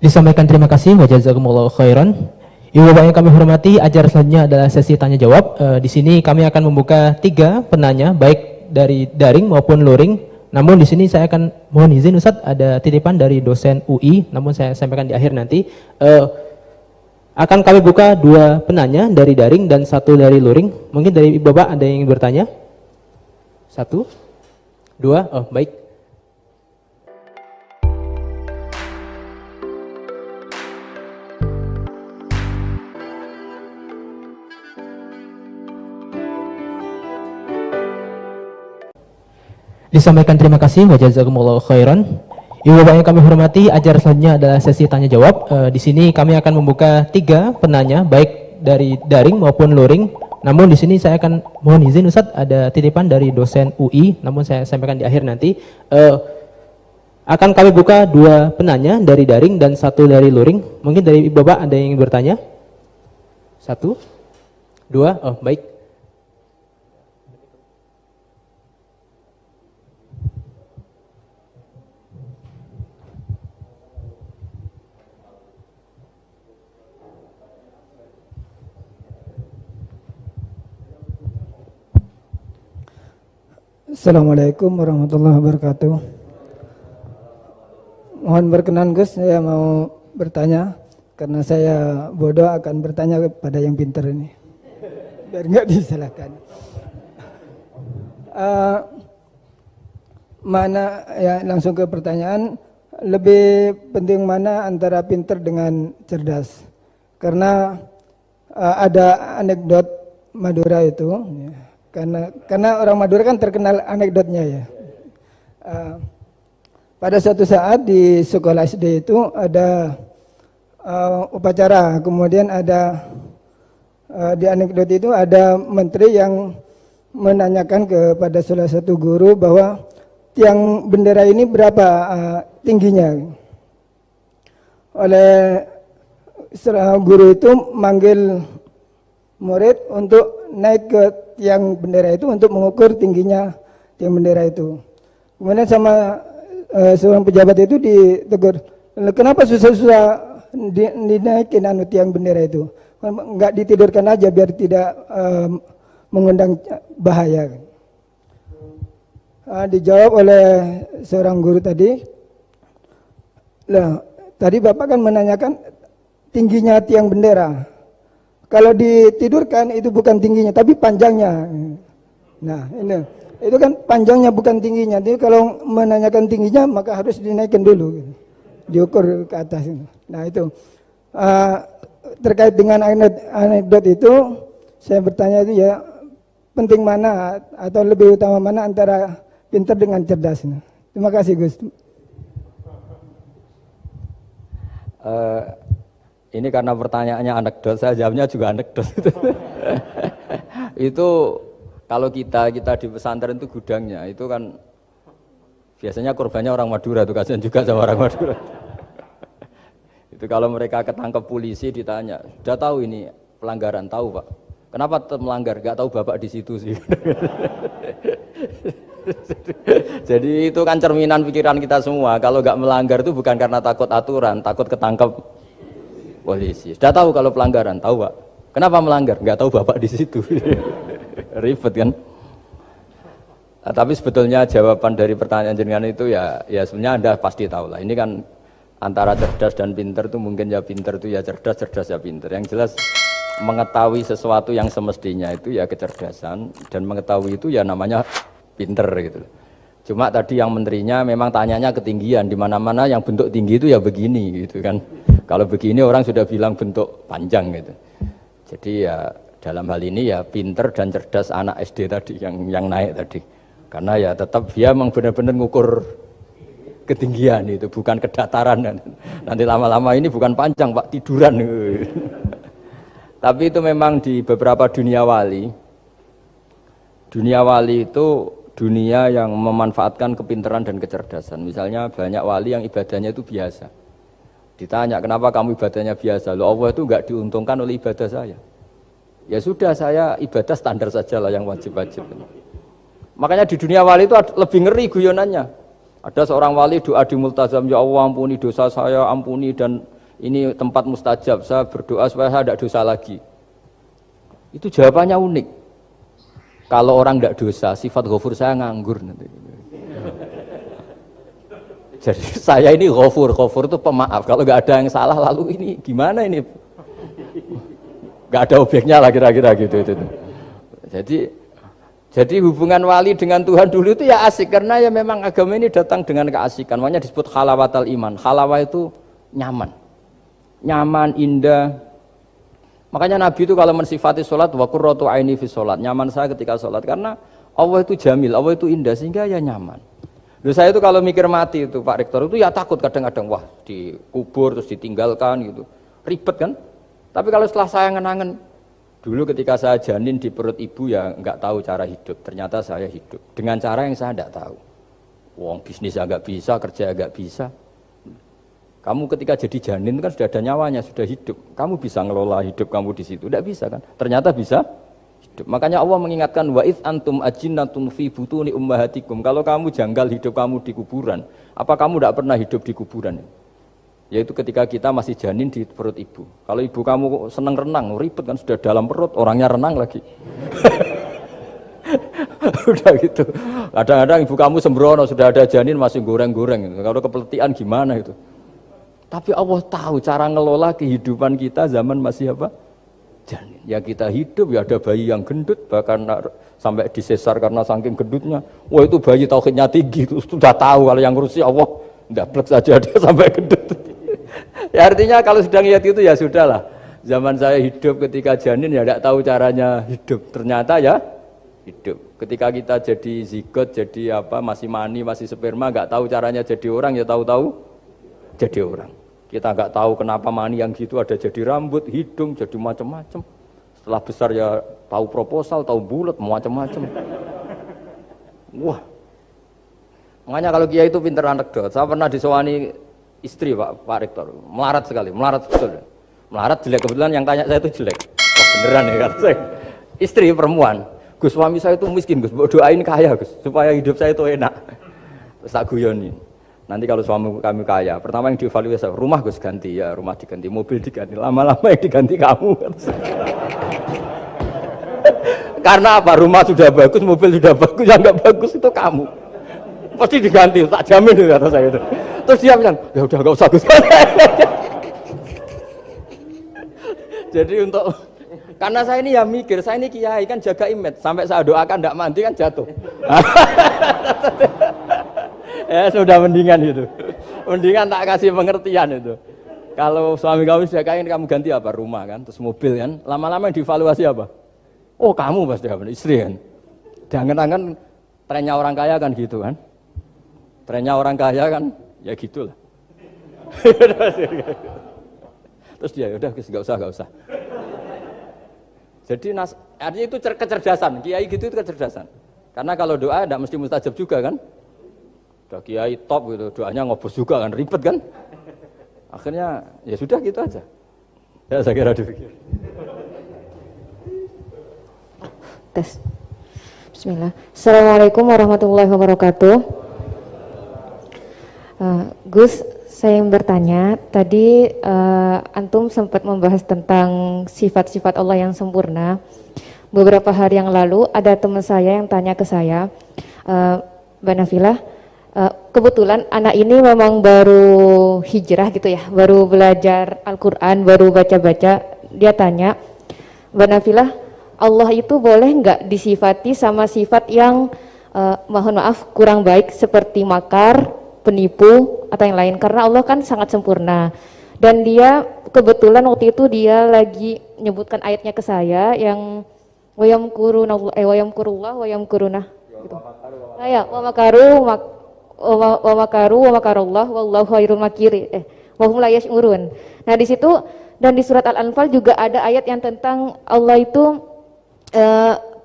Disampaikan terima kasih wa jazakumullahu khairan. Ibu Bapak yang kami hormati, acara selanjutnya adalah sesi tanya jawab. Di sini kami akan membuka 3 penanya baik dari daring maupun luring. Namun di sini saya akan mohon izin Ustadz, ada titipan dari dosen UI, namun saya sampaikan di akhir nanti. Akan kami buka 2 penanya dari daring dan 1 dari luring. Mungkin dari Ibu Bapak ada yang ingin bertanya? 1, 2, oh baik. Disampaikan terima kasih wa jazakumullahu khairan. Ibu Bapak yang kami hormati, acara selanjutnya adalah sesi tanya jawab. Di sini kami akan membuka 3 penanya baik dari daring maupun luring. Namun di sini saya akan mohon izin Ustadz, ada titipan dari dosen UI, namun saya sampaikan di akhir nanti. Akan kami buka 2 penanya dari daring dan 1 dari luring. Mungkin dari Ibu Bapak ada yang ingin bertanya? 1, 2, oh baik. Assalamualaikum warahmatullahi wabarakatuh. Mohon berkenan Gus, saya mau bertanya karena saya bodoh akan bertanya kepada yang pintar ini, biar nggak disalahkan. Mana ya, langsung ke pertanyaan, lebih penting mana antara pintar dengan cerdas? Karena ada anekdot Madura itu. Ya. Karena orang Madura kan terkenal anekdotnya ya. Pada suatu saat di sekolah SD itu ada upacara, kemudian ada di anekdot itu ada menteri yang menanyakan kepada salah satu guru bahwa tiang bendera ini berapa tingginya. Oleh guru itu manggil murid untuk naik ke tiang bendera itu untuk mengukur tingginya tiang bendera itu. Kemudian sama seorang pejabat itu ditegur, kenapa susah-susah dinaikin tiang bendera itu? Enggak ditidurkan aja biar tidak mengundang bahaya. Dijawab oleh seorang guru tadi, tadi Bapak kan menanyakan tingginya tiang bendera. Kalau ditidurkan itu bukan tingginya, tapi panjangnya. Nah, itu kan panjangnya bukan tingginya. Jadi kalau menanyakan tingginya maka harus dinaikkan dulu, diukur ke atas. Nah itu terkait dengan anekdot itu, saya bertanya itu ya penting mana atau lebih utama mana antara pintar dengan cerdas. Terima kasih Gus. Ini karena pertanyaannya anekdot, saya jawabnya juga anekdot. Itu kalau kita di pesantren itu gudangnya, itu kan biasanya korbannya orang Madura, tuh kasihan juga sama orang Madura. Itu kalau mereka ketangkep polisi ditanya, sudah tahu ini pelanggaran, tahu Pak? Kenapa tetap melanggar? Gak tahu Bapak di situ sih. Jadi itu kan cerminan pikiran kita semua. Kalau gak melanggar itu bukan karena takut aturan, takut ketangkep polisi. Sudah tahu kalau pelanggaran, tahu Pak. Kenapa melanggar? Enggak tahu Bapak di situ. Ribet kan? Nah, tapi sebetulnya jawaban dari pertanyaan jenengan itu ya sebenarnya Anda pasti tahu lah. Ini kan antara cerdas dan pinter itu mungkin ya pinter itu ya cerdas, cerdas ya pinter. Yang jelas mengetahui sesuatu yang semestinya itu ya kecerdasan, dan mengetahui itu ya namanya pinter gitu. Cuma tadi yang menterinya memang tanyanya ketinggian, di mana-mana yang bentuk tinggi itu ya begini gitu kan. Kalau begini orang sudah bilang bentuk panjang gitu. Jadi ya dalam hal ini ya pinter dan cerdas anak SD tadi yang naik tadi. Karena ya tetap dia memang benar-benar ngukur ketinggian itu, bukan kedataran. Nanti lama-lama ini bukan panjang Pak, tiduran. Tapi itu memang di beberapa dunia wali itu dunia yang memanfaatkan kepintaran dan kecerdasan. Misalnya banyak wali yang ibadahnya itu biasa. Ditanya, kenapa kamu ibadahnya biasa? Loh, Allah itu enggak diuntungkan oleh ibadah saya. Ya sudah, saya ibadah standar saja lah yang wajib-wajib. Makanya di dunia wali itu lebih ngeri guyonannya. Ada seorang wali doa di multazam, ya Allah ampuni dosa saya, ampuni dan ini tempat mustajab, saya berdoa supaya saya tidak dosa lagi. Itu jawabannya unik. Kalau orang tidak dosa, sifat ghafur saya nganggur nanti. Jadi saya ini ghafur itu pemaaf. Kalau nggak ada yang salah, lalu ini gimana ini? Nggak ada objeknya lah kira-kira gitu. Jadi hubungan wali dengan Tuhan dulu itu ya asik, karena ya memang agama ini datang dengan keasikan. Makanya disebut halawatal iman. Halawah itu nyaman, indah. Makanya Nabi itu kalau mensifati sholat, wa qurratu aini fi sholat, nyaman saya ketika sholat, karena Allah itu jamil, Allah itu indah, sehingga ya nyaman. Lalu saya itu kalau mikir mati itu Pak Rektor itu ya takut kadang-kadang, wah dikubur terus ditinggalkan gitu, ribet kan. Tapi kalau setelah saya ngenangen, dulu ketika saya janin di perut ibu ya nggak tahu cara hidup, ternyata saya hidup dengan cara yang saya nggak tahu. Wong bisnis agak bisa, kerja agak bisa. Kamu ketika jadi janin kan sudah ada nyawanya, sudah hidup. Kamu bisa ngelola hidup kamu di situ. Tidak bisa kan? Ternyata bisa hidup. Makanya Allah mengingatkan wa id antum ajinnatun fi butuni ummahatikum. Kalau kamu janggal hidup kamu di kuburan, apa kamu tidak pernah hidup di kuburan? Yaitu ketika kita masih janin di perut ibu. Kalau ibu kamu senang renang, ribet kan, sudah dalam perut, orangnya renang lagi. Udah gitu. Kadang-kadang ibu kamu sembrono, sudah ada janin masih goreng-goreng. Kalau kepeletihan gimana itu? Tapi Allah tahu cara ngelola kehidupan kita zaman masih apa? Janin. Ya kita hidup, ya ada bayi yang gendut, bahkan sampai disesar karena saking gendutnya. Wah itu bayi tauhidnya tinggi, sudah tahu kalau yang ngurusi Allah, ndablek saja dia sampai gendut. Ya artinya kalau sedang lihat itu ya sudahlah. Zaman saya hidup ketika janin ya tidak tahu caranya hidup. Ternyata ya hidup. Ketika kita jadi zigot, jadi apa, masih mani, masih sperma, nggak tahu caranya jadi orang, ya tahu-tahu jadi orang. Kita nggak tahu kenapa mani yang gitu ada jadi rambut, hidung, jadi macam-macam. Setelah besar ya tahu proposal, tahu bulat, macam-macam. Wah. Makanya kalau kiai itu pinter anekdot. Saya pernah disewani istri Pak Rektor, melarat sekali, melarat betul. Melarat jelek, kebetulan yang tanya saya itu jelek. Wah beneran ya kata saya. Istri perempuan, Gus suami saya itu miskin Gus, doain kaya Gus, supaya hidup saya itu enak. Terus tak guyoni. Nanti kalau suami kami kaya, pertama yang dievaluasi, rumah Gus ganti, ya rumah diganti, mobil diganti, lama-lama yang diganti kamu. Karena apa? Rumah sudah bagus, mobil sudah bagus, yang nggak bagus itu kamu. Pasti diganti, tak jamin itu kata saya itu. Terus dia bilang, ya udah nggak usah Gus. Jadi untuk, karena saya ini ya mikir, saya ini kiai kan jaga image, sampai saya doakan tidak mandi kan jatuh. Ya sudah mendingan itu, mendingan tak kasih pengertian itu. Kalau suami kamu sudah kaya, kamu ganti apa? Rumah kan, terus mobil kan. Lama-lama yang dievaluasi apa? Oh kamu pasti apa? Istri kan. Jangan-jangan trennya orang kaya kan gitu kan. Trennya orang kaya kan, ya gitulah. Terus dia udah nggak usah. Jadi artinya itu kecerdasan. Kiai gitu itu kecerdasan. Karena kalau doa tidak mesti mustajab juga kan. Udah kiai top gitu, doanya ngobos juga kan, ribet kan. Akhirnya ya sudah gitu aja. Ya saya kira demikian. Tes. Bismillah. Assalamualaikum warahmatullahi wabarakatuh. Gus, saya yang bertanya, tadi antum sempat membahas tentang sifat-sifat Allah yang sempurna. Beberapa hari yang lalu ada teman saya yang tanya ke saya, Mbak Nafilah, kebetulan anak ini memang baru hijrah gitu ya, baru belajar Al-Quran, baru baca-baca. Dia tanya, Mbak Nafilah, Allah itu boleh nggak disifati sama sifat yang mohon maaf kurang baik seperti makar, penipu atau yang lain, karena Allah kan sangat sempurna. Dan dia kebetulan waktu itu dia lagi menyebutkan ayatnya ke saya yang wayamkurullah wayamkuruna gitu. Ya, wa makaru wa makarullah wallahu khairul makiri wa hum la yash'urun. Nah di situ dan di surat Al-Anfal juga ada ayat yang tentang Allah itu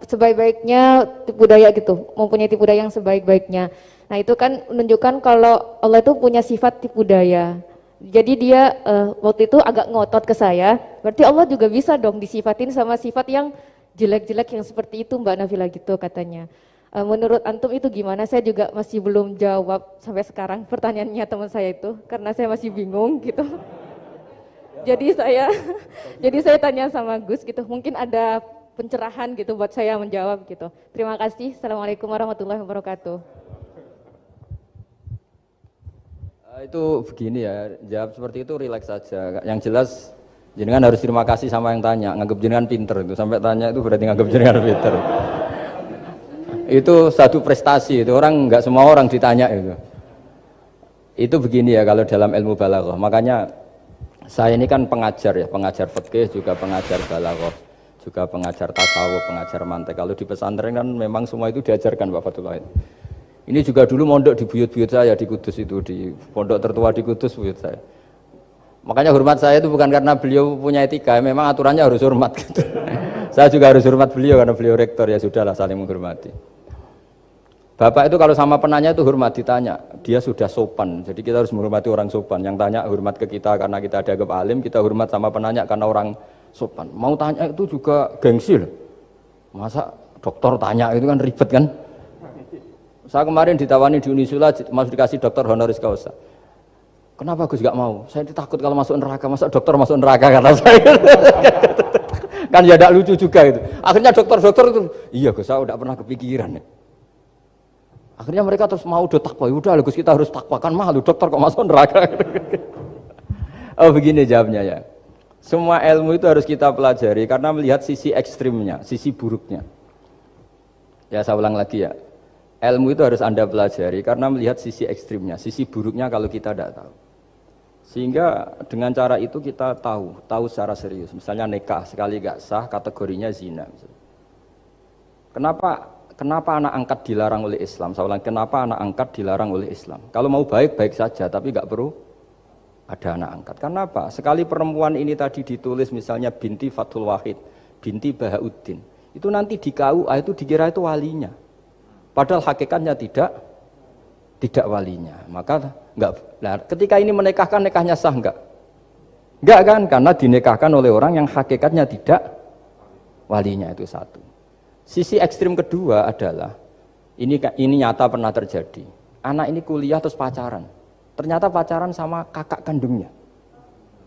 sebaik-baiknya tipu daya gitu, mempunyai tipu daya yang sebaik-baiknya. Nah itu kan menunjukkan kalau Allah itu punya sifat tipu daya. Jadi dia waktu itu agak ngotot ke saya, berarti Allah juga bisa dong disifatin sama sifat yang jelek-jelek yang seperti itu Mbak Nafila gitu katanya. Menurut antum itu gimana? Saya juga masih belum jawab sampai sekarang pertanyaannya teman saya itu, karena saya masih bingung gitu. Jadi saya tanya sama Gus gitu, mungkin ada pencerahan gitu buat saya menjawab gitu. Terima kasih. Assalamualaikum warahmatullahi wabarakatuh. Itu begini ya, jawab seperti itu rileks saja. Yang jelas jenengan harus terima kasih sama yang tanya, nganggep jenengan pinter itu. Sampai tanya itu berarti nganggep jenengan pinter. Itu satu prestasi, itu orang nggak semua orang ditanya itu. Itu begini ya kalau dalam ilmu balaghah. Makanya saya ini kan pengajar ya, pengajar fikih juga pengajar balaghah, juga pengajar tasawuf, pengajar mantek. Kalau di pesantren kan memang semua itu diajarkan Pak Fatullah. Ini juga dulu mondok di buyut-buyut saya di Kudus itu, di pondok tertua di Kudus buyut saya. Makanya hormat saya itu bukan karena beliau punya etika, memang aturannya harus hormat gitu. Saya juga harus hormat beliau karena beliau rektor, ya sudahlah saling menghormati. Bapak itu kalau sama penanya itu hormat, ditanya, dia sudah sopan. Jadi kita harus menghormati orang sopan. Yang tanya hormat ke kita karena kita dianggap alim, kita hormat sama penanya karena orang sopan. Mau tanya itu juga gengsi loh. Masa dokter tanya itu kan ribet kan? Saya kemarin ditawani di Unisula, masuk dikasih dokter honoris causa. Kenapa Gus gak mau? Saya takut kalau masuk neraka, masa dokter masuk neraka kata saya. Kan ya tidak lucu juga itu. Akhirnya dokter-dokter itu, iya Gus saya udah pernah kepikiran ya. Akhirnya mereka terus mau udah takwa, udah Gus kita harus takwa kan malu dokter kok masuk neraka. Oh begini jawabnya ya. Semua ilmu itu harus kita pelajari karena melihat sisi ekstrimnya, sisi buruknya. Ya saya ulang lagi ya. Ilmu itu harus Anda pelajari karena melihat sisi ekstrimnya, sisi buruknya kalau kita tidak tahu. Sehingga dengan cara itu kita tahu secara serius. Misalnya nikah sekali gak sah kategorinya zina. Misalnya. Kenapa anak angkat dilarang oleh Islam? Saya ulang, kenapa anak angkat dilarang oleh Islam? Kalau mau baik saja, tapi nggak perlu ada anak angkat. Karena apa? Sekali perempuan ini tadi ditulis misalnya binti Fathul Wahid, binti Bahauddin, itu nanti di KUA itu dikira itu walinya. Padahal hakikatnya tidak walinya. Maka nggak. Nah, ketika ini menikahkan, nikahnya sah nggak? Nggak kan? Karena dinikahkan oleh orang yang hakikatnya tidak walinya, itu satu. Sisi ekstrim kedua adalah ini nyata pernah terjadi. Anak ini kuliah terus pacaran. Ternyata pacaran sama kakak kandungnya.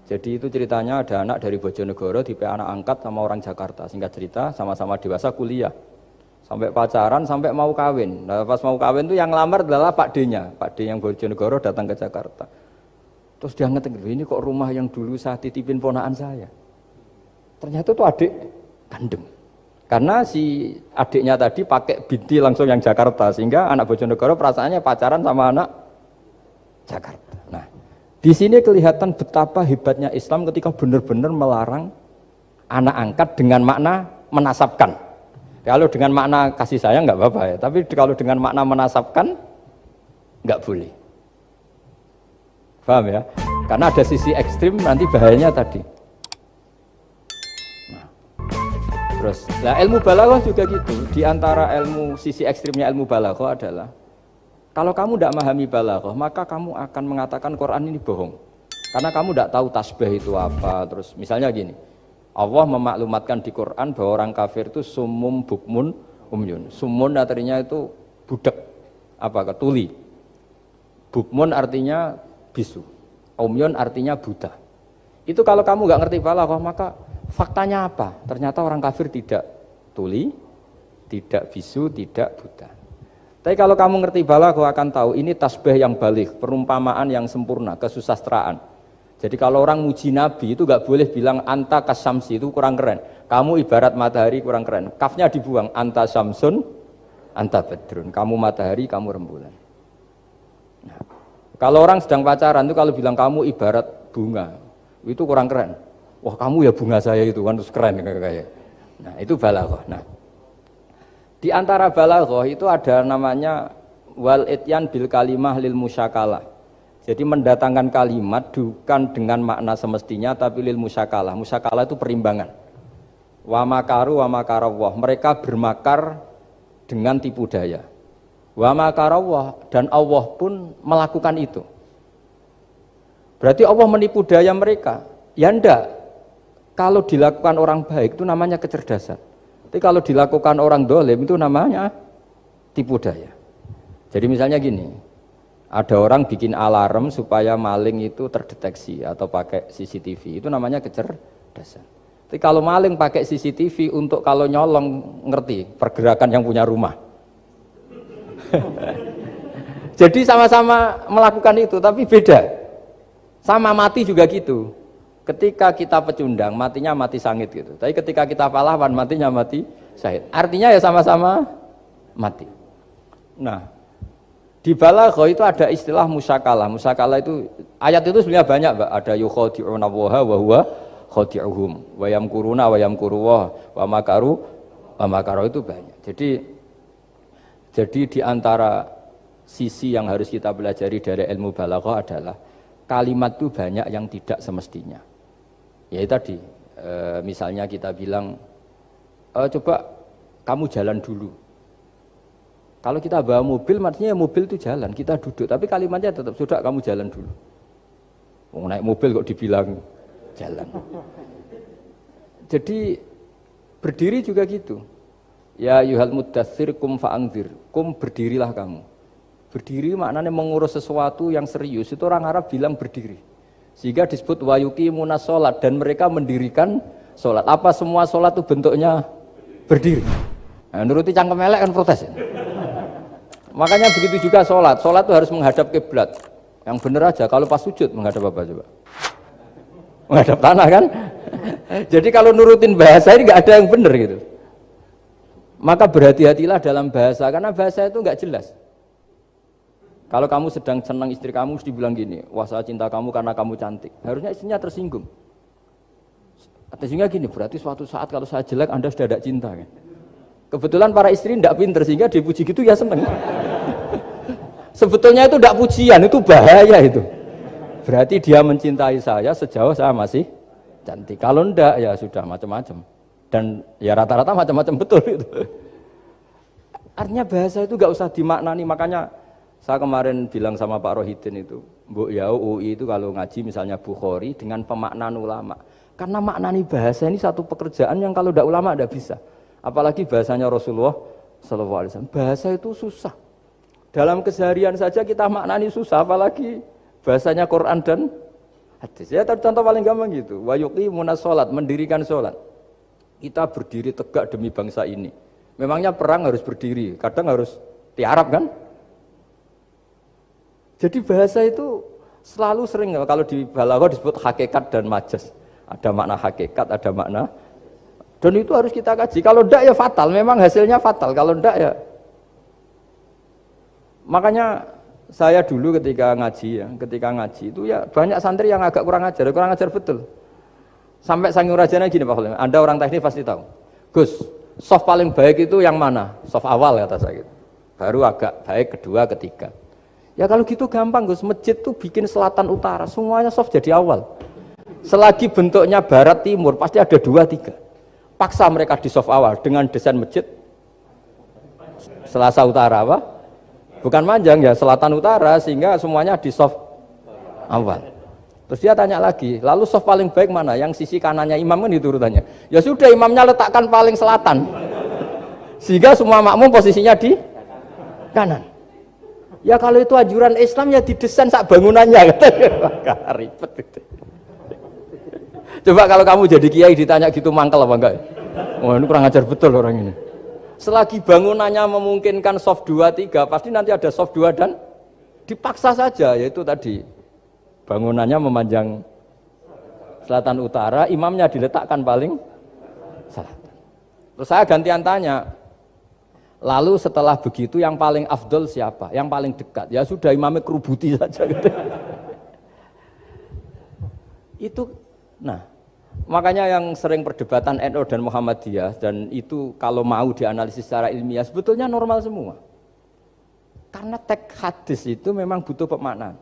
Jadi itu ceritanya ada anak dari Bojonegoro di anak angkat sama orang Jakarta. Singkat cerita sama-sama dewasa kuliah. Sampai pacaran sampai mau kawin. Nah, pas mau kawin itu yang lamar adalah Pak D-nya. Pak D yang Bojonegoro datang ke Jakarta. Terus dia ngetik, ini kok rumah yang dulu saya titipin ponakan saya. Ternyata itu adik kandung. Karena si adiknya tadi pakai binti langsung yang Jakarta, sehingga anak Bojonegoro perasaannya pacaran sama anak Jakarta. Nah, di sini kelihatan betapa hebatnya Islam ketika benar-benar melarang anak angkat dengan makna menasabkan. Kalau dengan makna kasih sayang nggak apa-apa ya, tapi kalau dengan makna menasabkan nggak boleh. Paham ya? Karena ada sisi ekstrim nanti bahayanya tadi. Terus, nah ilmu balaghah juga gitu. Di antara ilmu sisi ekstrimnya ilmu balaghah adalah kalau kamu tidak memahami balaghah, maka kamu akan mengatakan Quran ini bohong. Karena kamu tidak tahu tasbih itu apa. Terus misalnya gini, Allah memaklumatkan di Quran bahwa orang kafir itu sumum bukmun umyun. Sumun artinya itu budak, tuli. Bukmun artinya bisu. Umyun artinya buta. Itu kalau kamu nggak ngerti balaghah, maka faktanya apa? Ternyata orang kafir tidak tuli, tidak bisu, tidak buta. Tapi kalau kamu ngerti balaghah akan tahu ini tasbih yang baligh, perumpamaan yang sempurna, kesusastraan. Jadi kalau orang muji Nabi itu nggak boleh bilang anta kasamsi, itu kurang keren. Kamu ibarat matahari kurang keren. Kafnya dibuang, anta samsun, anta badrun. Kamu matahari, kamu rembulan. Nah, kalau orang sedang pacaran itu kalau bilang kamu ibarat bunga, itu kurang keren. Wah kamu ya bunga saya itu kan terus keren kayak. Nah itu balaghah. Nah di antara balaghah itu ada namanya wal ityan bil kalimah lil musyakalah. Jadi mendatangkan kalimat bukan dengan makna semestinya tapi lil musyakalah. Musyakalah itu perimbangan. Wa makaru wa makarawah. Mereka bermakar dengan tipu daya. Wa makarawah dan Allah pun melakukan itu. Berarti Allah menipu daya mereka. Ya enggak. Kalau dilakukan orang baik itu namanya kecerdasan. Tapi kalau dilakukan orang dolim itu namanya tipu daya. Jadi misalnya gini, ada orang bikin alarm supaya maling itu terdeteksi atau pakai CCTV, itu namanya kecerdasan. Tapi kalau maling pakai CCTV untuk kalau nyolong ngerti pergerakan yang punya rumah. Jadi sama-sama melakukan itu, tapi beda. Sama mati juga gitu. Ketika kita pecundang, matinya mati sangit gitu. Tapi ketika kita pahlawan, matinya mati syahid. Artinya ya sama-sama mati. Nah, di balagha itu ada istilah musyakalah. Musyakalah itu ayat itu sebenarnya banyak, Mbak. Ada yukhadi'una waha wa huwa khadi'uhum wa yamkuruna wa yamkuruwah wa makaru itu banyak. Jadi di antara sisi yang harus kita pelajari dari ilmu balagha adalah kalimat itu banyak yang tidak semestinya. Ya tadi, misalnya kita bilang, coba kamu jalan dulu. Kalau kita bawa mobil, maksudnya mobil itu jalan, kita duduk. Tapi kalimatnya tetap, sudah kamu jalan dulu. Mau naik mobil kok dibilang jalan. Jadi berdiri juga gitu. Ya yuhal muddatsir kum fa'anzir. Kum berdirilah kamu. Berdiri maknanya mengurus sesuatu yang serius. Itu orang Arab bilang berdiri. Sehingga disebut wayuqimuna sholat. Dan mereka mendirikan sholat. Apa semua sholat itu bentuknya berdiri? Nah, nuruti cangkem elek kan protes ya? Makanya begitu juga sholat. Sholat itu harus menghadap kiblat. Yang benar aja, kalau pas sujud menghadap apa coba? Menghadap tanah kan? Jadi kalau nurutin bahasa ini nggak ada yang benar gitu. Maka berhati-hatilah dalam bahasa, karena bahasa itu nggak jelas. Kalau kamu sedang senang istri kamu, mesti bilang gini, wah saya cinta kamu karena kamu cantik. Harusnya istrinya tersinggung. Sehingga gini, berarti suatu saat kalau saya jelek, Anda sudah tidak cinta kan? Kebetulan para istri tidak pinter, sehingga dipuji gitu ya seneng. Sebetulnya itu tidak pujian, itu bahaya itu. Berarti dia mencintai saya sejauh saya masih cantik. Kalau enggak, ya sudah macam-macam. Dan ya rata-rata macam-macam betul itu. Artinya bahasa itu nggak usah dimaknani. Makanya saya kemarin bilang sama Pak Rohidin itu, Mbok ya UI itu kalau ngaji misalnya Bukhari dengan pemaknaan ulama. Karena maknani bahasa ini satu pekerjaan yang kalau tidak ulama tidak bisa. Apalagi bahasanya Rasulullah SAW. Bahasa itu susah. Dalam keseharian saja kita maknani susah, apalagi bahasanya Quran dan hadis. Ya contoh paling gampang gitu. Wa yuqimuna sholat, mendirikan sholat. Kita berdiri tegak demi bangsa ini. Memangnya perang harus berdiri, kadang harus tiarap kan? Jadi bahasa itu selalu sering, kalau di balagha disebut hakikat dan majas. Ada makna hakikat, ada makna. Dan itu harus kita kaji. Kalau enggak ya fatal, memang hasilnya fatal. Kalau enggak ya. Makanya saya dulu ketika ngaji itu ya banyak santri yang agak kurang ajar betul. Sampai Sanghyang Rajana gini Pak Khalil, Anda orang teknik pasti tahu. Gus, soft paling baik itu yang mana? Soft awal kata saya gitu. Baru agak baik kedua, ketiga. Ya kalau gitu gampang Gus, masjid tuh bikin selatan utara, semuanya soft jadi awal. Selagi bentuknya barat timur pasti ada 2, 3. Paksa mereka di soft awal dengan desain masjid selasa utara apa? Bukan manjang ya, selatan utara, sehingga semuanya di soft awal. Terus dia tanya lagi, lalu soft paling baik mana? Yang sisi kanannya imam kan itu urutannya. Ya sudah, imamnya letakkan paling selatan. Sehingga semua makmum posisinya di kanan. Ya kalau itu anjuran Islam ya didesain sak bangunannya. Ribet itu. Coba kalau kamu jadi kiai ditanya gitu mangkel apa enggak? Wah ini kurang ajar betul orang ini. Selagi bangunannya memungkinkan soft 2, 3, pasti nanti ada soft 2 dan dipaksa saja, yaitu tadi bangunannya memanjang selatan utara, imamnya diletakkan paling selatan. Terus saya gantian tanya, lalu setelah begitu yang paling afdol siapa? Yang paling dekat? Ya sudah imamnya kerubuti saja. Gitu. Itu, nah. Makanya yang sering perdebatan NU dan Muhammadiyah, dan itu kalau mau dianalisis secara ilmiah sebetulnya normal semua. Karena teks hadis itu memang butuh pemaknaan.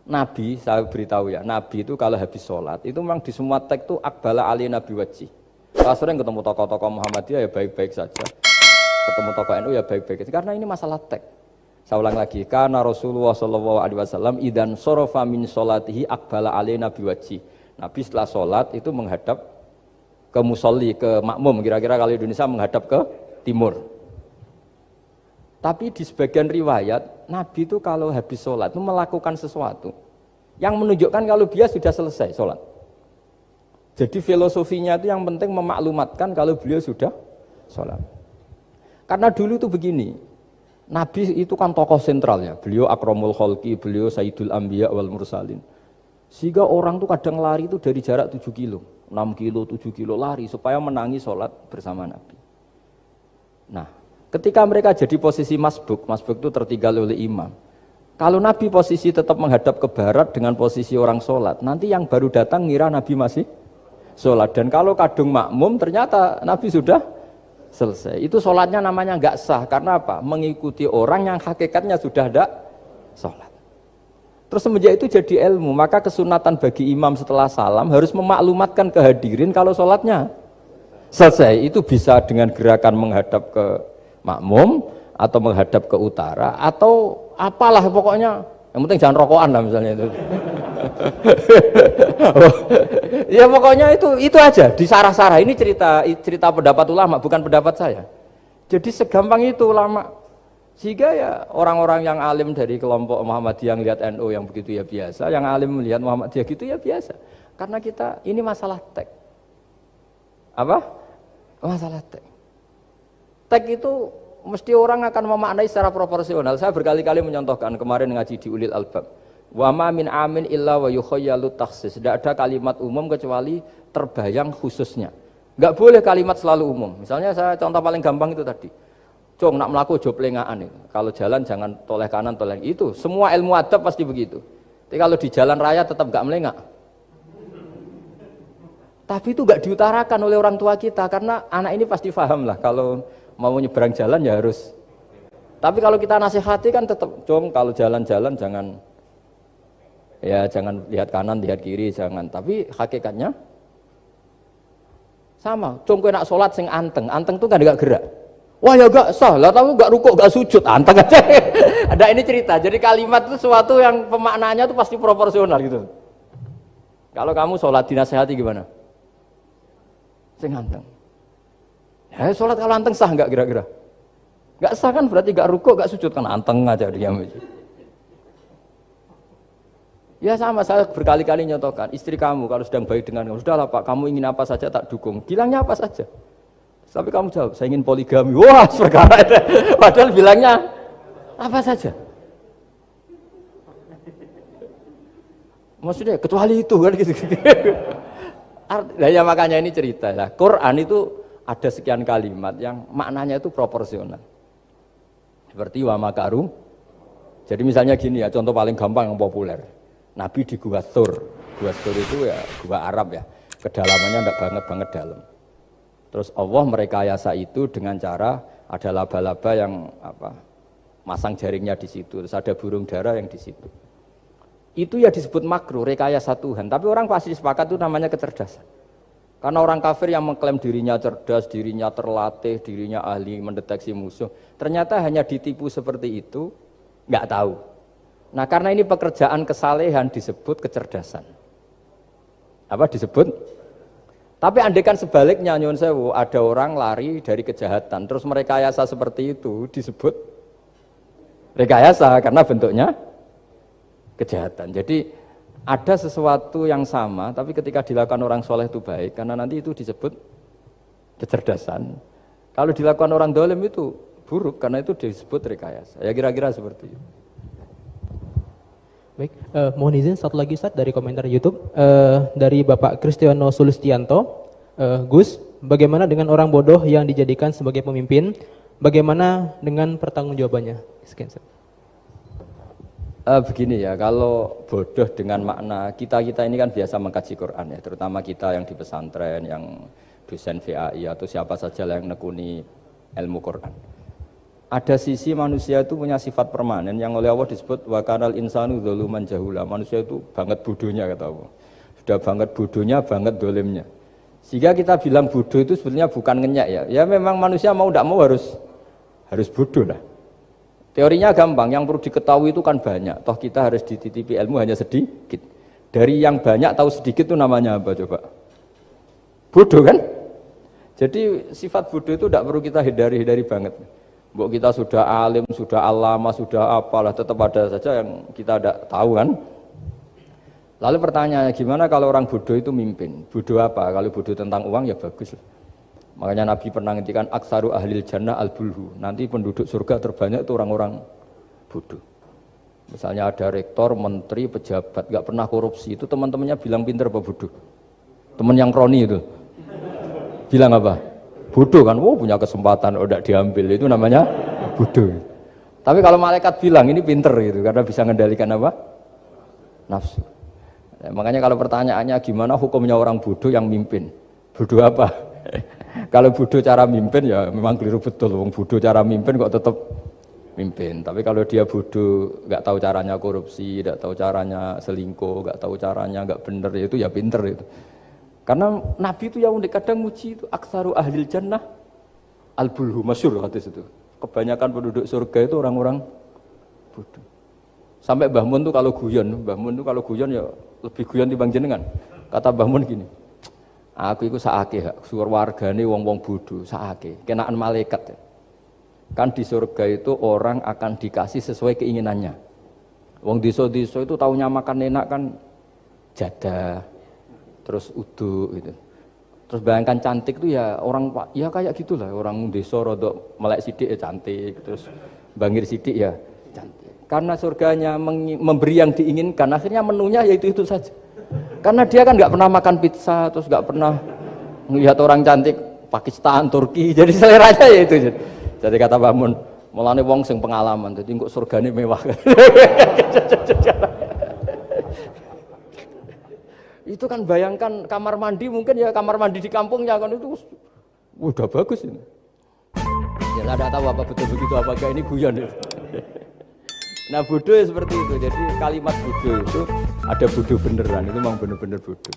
Nabi, saya beritahu ya, Nabi itu kalau habis sholat itu memang di semua teks itu akbala ali nabi wajih. Saya sering ketemu tokoh-tokoh Muhammadiyah ya baik-baik saja, ketemu tokoh NU ya baik-baik saja, karena ini masalah teks. Saya ulang lagi, karena Rasulullah SAW idan sorofa min sholatihi akbala ali nabi wajih. Nabi setelah sholat itu menghadap ke musolli, ke makmum, kira-kira kalau Indonesia menghadap ke timur. Tapi di sebagian riwayat, Nabi itu kalau habis sholat itu melakukan sesuatu yang menunjukkan kalau dia sudah selesai sholat. Jadi filosofinya itu yang penting memaklumatkan kalau beliau sudah sholat. Karena dulu itu begini, Nabi itu kan tokoh sentral ya, beliau akramul khalqi, beliau sayyidul anbiya wal mursalin. Sehingga orang tuh kadang lari itu dari jarak 7 kilo, 6 kilo, 7 kilo lari supaya menangi sholat bersama Nabi. Nah, ketika mereka jadi posisi masbuk itu tertinggal oleh imam. Kalau Nabi posisi tetap menghadap ke barat dengan posisi orang sholat, nanti yang baru datang ngira Nabi masih sholat. Dan kalau kadung makmum ternyata Nabi sudah selesai. Itu sholatnya namanya nggak sah. Karena apa? Mengikuti orang yang hakikatnya sudah tidak sholat. Terus semenjak itu jadi ilmu. Maka kesunatan bagi imam setelah salam harus memaklumatkan ke hadirin kalau sholatnya selesai. Itu bisa dengan gerakan menghadap ke makmum atau menghadap ke utara atau apalah pokoknya, yang penting jangan rokokan lah misalnya itu. Ya pokoknya itu aja disarah-sarah. Ini cerita pendapat ulama bukan pendapat saya. Jadi segampang itu ulama. Sehingga ya orang-orang yang alim dari kelompok Muhammadiyah yang lihat NU yang begitu ya biasa, yang alim melihat Muhammadiyah gitu ya biasa. Karena kita ini masalah teks. Apa? Masalah teks. Teks itu mesti orang akan memaknai secara proporsional. Saya berkali-kali menyontohkan kemarin ngaji di Ulil Albab. Wa ma min amin illa wa yukhayyalu takhsis. Tidak ada kalimat umum kecuali terbayang khususnya. Enggak boleh kalimat selalu umum. Misalnya saya contoh paling gampang itu tadi. Cung nak melaku ojo plengaan itu. Kalau jalan jangan toleh kanan toleh itu. Semua ilmu adab pasti begitu. Tapi kalau di jalan raya tetap enggak melengak. Tapi itu enggak diutarakan oleh orang tua kita karena anak ini pasti paham lah kalau mau nyebrang jalan ya harus. Tapi kalau kita nasihati kan tetap, Cung kalau jalan-jalan jangan lihat kanan, lihat kiri, jangan. Tapi hakikatnya sama. Cung kowe nak salat sing anteng tuh kan enggak gerak. Wah ya enggak sah, lah tahu enggak rukuk, enggak sujud, anteng aja. Ada ini cerita. Jadi kalimat itu sesuatu yang pemaknaannya itu pasti proporsional gitu. Kalau kamu salat dinasihati gimana? Sing anteng. Ya, sholat kalau anteng sah enggak kira-kira? Enggak sah kan berarti enggak rukuk, enggak sujud kan anteng aja diam aja. Ya sama, saya berkali-kali nyontohkan, istri kamu kalau sedang baik dengan kamu, sudahlah Pak, kamu ingin apa saja tak dukung. Bilangnya apa saja. Tapi kamu jawab, saya ingin poligami. Wah, perkara itu. Padahal bilangnya apa saja. Maksudnya kecuali itu kan gitu. Nah, ya makanya ini cerita lah. Quran itu ada sekian kalimat yang maknanya itu proporsional. Seperti wa makaru. Jadi misalnya gini ya, contoh paling gampang yang populer. Nabi di Gua Thur. Gua Thur itu ya gua Arab ya. Kedalamannya enggak banget dalam. Terus Allah merekayasa itu dengan cara ada laba-laba yang masang jaringnya di situ, terus ada burung dara yang di situ. Itu ya disebut makruh, rekayasa Tuhan. Tapi orang pasti sepakat itu namanya kecerdasan. Karena orang kafir yang mengklaim dirinya cerdas, dirinya terlatih, dirinya ahli mendeteksi musuh, ternyata hanya ditipu seperti itu, nggak tahu. Nah karena ini pekerjaan kesalehan disebut kecerdasan. Apa disebut? Tapi andaikan sebaliknya, nyuwun sewu, ada orang lari dari kejahatan, terus merekayasa seperti itu disebut rekayasa karena bentuknya kejahatan. Jadi ada sesuatu yang sama, tapi ketika dilakukan orang soleh itu baik, karena nanti itu disebut kecerdasan. Kalau dilakukan orang dolim itu buruk, karena itu disebut rekayasa. Ya kira-kira seperti itu. Baik, mohon izin satu lagi Ustaz dari komentar YouTube dari Bapak Kristiano Sulistianto. Gus, bagaimana dengan orang bodoh yang dijadikan sebagai pemimpin? Bagaimana dengan pertanggungjawabannya? Sekian Ustaz. Begini ya, kalau bodoh dengan makna kita ini kan biasa mengkaji Quran ya, terutama kita yang di pesantren, yang dosen VAI atau siapa saja yang nekuni ilmu Quran. Ada sisi manusia itu punya sifat permanen yang oleh Allah disebut wa kanal insanu dzaluman jahula. Manusia itu banget bodohnya kata Allah. Sudah banget bodohnya, banget dolimnya. Sehingga kita bilang bodoh itu sebenarnya bukan ngenyak ya. Ya memang manusia mau tidak mau harus bodoh lah. Teorinya gampang, yang perlu diketahui itu kan banyak. Toh kita harus dititipi ilmu hanya sedikit. Dari yang banyak tahu sedikit itu namanya apa coba? Bodoh kan? Jadi sifat bodoh itu tidak perlu kita hindari banget. Mbok kita sudah alim, sudah alama, sudah apalah, tetap ada saja yang kita tidak tahu kan. Lalu pertanyaannya, gimana kalau orang bodoh itu mimpin? Bodoh apa? Kalau bodoh tentang uang ya bagus. Makanya Nabi pernah ngintikan aksaru ahlil jannah al-bulhu. Nanti penduduk surga terbanyak itu orang-orang bodoh. Misalnya ada rektor, menteri, pejabat, gak pernah korupsi. Itu teman-temannya bilang pinter apa bodoh? Teman yang kroni itu bilang apa? Bodoh kan, oh punya kesempatan, oh tidak diambil, itu namanya bodoh. Tapi kalau malaikat bilang ini pinter gitu, karena bisa mengendalikan apa? Nafsu. Nah, makanya kalau pertanyaannya gimana hukumnya orang bodoh yang mimpin? Bodoh apa? Kalau bodoh cara mimpin ya memang keliru betul, wong bodoh cara mimpin kok tetap mimpin. Tapi kalau dia bodoh, nggak tahu caranya korupsi, nggak tahu caranya selingkuh, nggak tahu caranya nggak bener, itu ya pinter itu. Karena Nabi itu yang unik, kadang muji itu aksaru ahlil jannah al-bulhu, masyhur hadis itu. Kebanyakan penduduk surga itu orang-orang bodoh. Sampai Mbah Mun tuh kalau guyon ya lebih guyon timbang jenengan. Kata Mbah Mun gini, aku itu saake hak, suar wargane wong-wong bodoh, saake, kenaan malaikat. Kan di surga itu orang akan dikasih sesuai keinginannya. Wong desa-desa itu taunya makan enak kan jadah, terus uduk gitu. Terus bayangkan cantik tuh ya orang ya kayak gitulah, orang desa rodok melek sidik ya cantik, terus bangir sidik ya cantik. Karena surganya memberi yang diinginkan, akhirnya menunya ya itu saja. Karena dia kan nggak pernah makan pizza, terus nggak pernah melihat orang cantik Pakistan, Turki, jadi seleranya ya itu. Jadi kata Mbak Mun, mulane wong sing pengalaman, jadi kok surgane mewah. Itu kan bayangkan kamar mandi, mungkin ya kamar mandi di kampungnya kan itu udah bagus ini. Ya saya tidak tahu apa betul begitu apakah ini guyon. Nah bodoh ya seperti itu. Jadi kalimat bodoh itu ada bodoh beneran, itu memang bener-bener bodoh.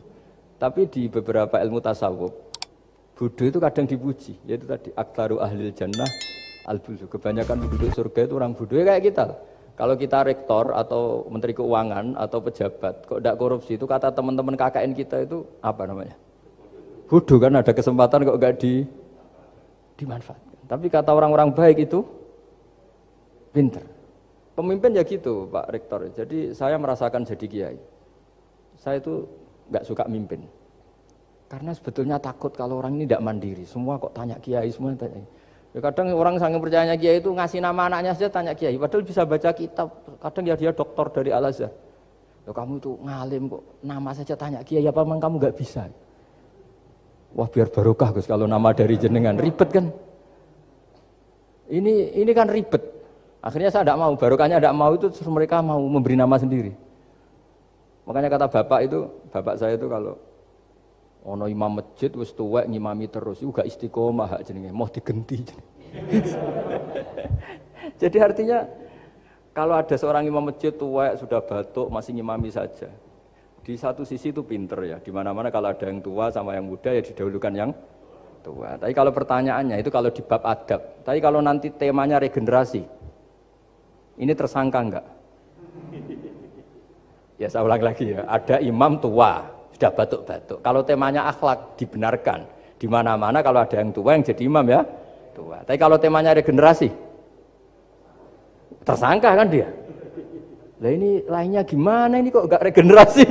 Tapi di beberapa ilmu tasawuf, bodoh itu kadang dipuji. Yaitu tadi aktaru ahlil jannah al-bulhu. Kebanyakan penduduk surga itu orang bodoh ya kayak kita. Kalau kita rektor atau menteri keuangan atau pejabat kok tidak korupsi, itu kata teman-teman KKN kita itu apa namanya? Bodoh kan, ada kesempatan kok nggak dimanfaatkan. Tapi kata orang-orang baik itu pinter. Pemimpin ya gitu Pak Rektor. Jadi saya merasakan jadi kiai. Saya itu nggak suka mimpin. Karena sebetulnya takut kalau orang ini tidak mandiri. Semua kok tanya kiai, semua tanya. Ya kadang orang saking percayanya kiai itu ngasih nama anaknya saja tanya kiai, padahal bisa baca kitab. Kadang ya dia doktor dari Al-Azhar. Ya kamu itu ngalim kok nama saja tanya kiai, apa memang kamu nggak bisa? Wah biar barokah Gus kalau nama dari jenengan, ribet kan? Ini kan ribet. Akhirnya saya tidak mau, barokahnya tidak mau itu terus mereka mau memberi nama sendiri. Makanya kata bapak saya itu kalau ono imam masjid wis tuwek ngimami terus iku gak istiqomah hak jenenge mau digenti. Jadi artinya kalau ada seorang imam masjid tuwek sudah batuk masih ngimami saja. Di satu sisi itu pinter ya, di mana-mana kalau ada yang tua sama yang muda ya didahulukan yang tua. Tapi kalau pertanyaannya itu kalau di bab adab. Tapi kalau nanti temanya regenerasi, ini tersangka enggak? Ya saya ulang lagi ya, ada imam tua sudah batuk-batuk. Kalau temanya akhlak dibenarkan. Di mana-mana kalau ada yang tua yang jadi imam ya tua. Tapi kalau temanya regenerasi, tersangka kan dia. Lah ini lainnya gimana ini kok enggak regenerasi?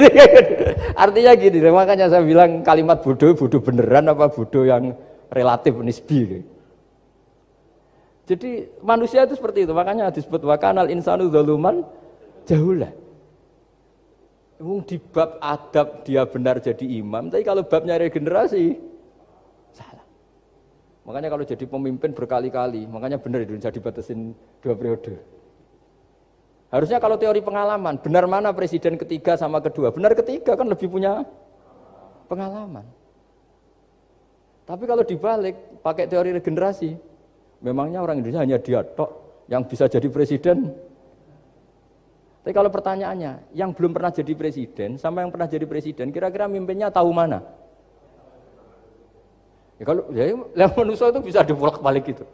Artinya gini, makanya saya bilang kalimat bodoh beneran apa bodoh yang relatif nisbi. Jadi manusia itu seperti itu, makanya disebut wakanal insanu zaluman jahulah. Di bab adab dia benar jadi imam, tapi kalau babnya regenerasi salah. Makanya kalau jadi pemimpin berkali-kali, makanya benar Indonesia dibatasin 2 periode. Harusnya kalau teori pengalaman, benar mana presiden ketiga sama kedua? Benar ketiga kan lebih punya pengalaman. Tapi kalau dibalik, pakai teori regenerasi, memangnya orang Indonesia hanya dia tok yang bisa jadi presiden. Tapi kalau pertanyaannya, yang belum pernah jadi presiden sama yang pernah jadi presiden, kira-kira mimpinnya tahu mana? Ya kalau yang manusia itu bisa dibolak-balik gitu.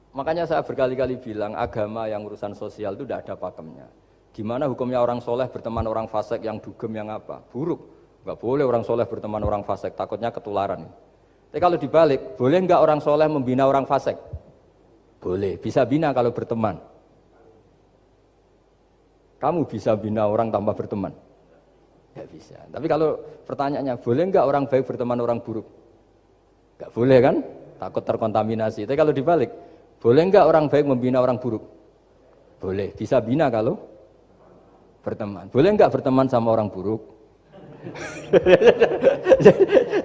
Makanya saya berkali-kali bilang agama yang urusan sosial itu tidak ada pakemnya. Gimana hukumnya orang soleh berteman orang fasik yang dugem yang apa? Buruk. Enggak boleh orang soleh berteman orang fasik, takutnya ketularan. Tapi kalau dibalik, boleh nggak orang soleh membina orang fasik? Boleh, bisa bina kalau berteman. Kamu bisa bina orang tanpa berteman? Nggak bisa. Tapi kalau pertanyaannya, boleh nggak orang baik berteman orang buruk? Nggak boleh kan? Takut terkontaminasi. Tapi kalau dibalik, boleh nggak orang baik membina orang buruk? Boleh, bisa bina kalau berteman. Boleh nggak berteman sama orang buruk?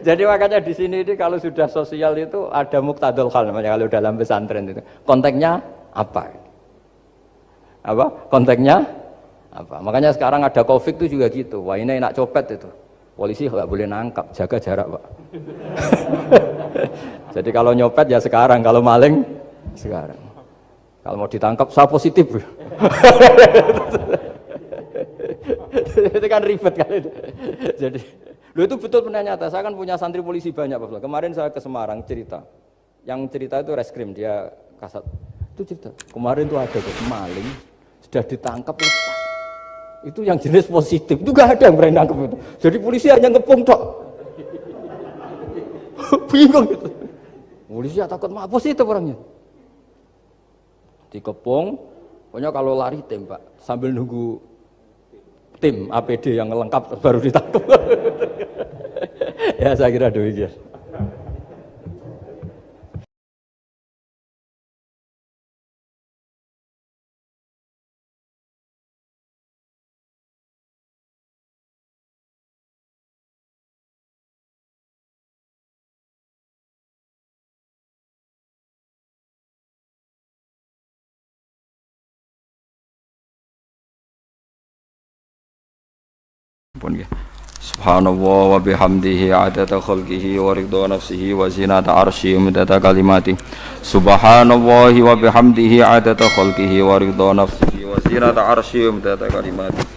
Jadi makanya di sini ini kalau sudah sosial itu ada muktadul hal namanya kalau dalam pesantren itu. Konteksnya apa? Apa? Konteksnya apa? Makanya sekarang ada Covid itu juga gitu. Wah ini enak copet itu. Polisi nggak boleh nangkap, jaga jarak Pak. Jadi kalau nyopet ya sekarang, kalau maling sekarang. Kalau mau ditangkap saya positif. Itu kan ribet kan. Jadi, itu betul pernah nyata. Saya kan punya santri polisi banyak Pak. Kemarin saya ke Semarang cerita. Yang cerita itu reskrim, dia kasat. Itu cerita. Kemarin tuh ada maling sudah ditangkap lepas. Itu yang jenis positif. Itu gak ada yang berani nangkep itu. Jadi polisi hanya ngepung tok. Bingung gitu. Polisi ya takut mah positif orangnya. Dikepung, pokoknya kalau lari tembak sambil nunggu tim APD yang lengkap baru ditangkap. Ya saya kira demikian. Subhanallah wa bihamdihi adada khalqihi wa ridha nafsihi wa zinata arsyihi midada kalimati. Subhanallah wa bihamdihi adada khalqihi wa ridha nafsihi wa zinata arsyihi midada kalimati.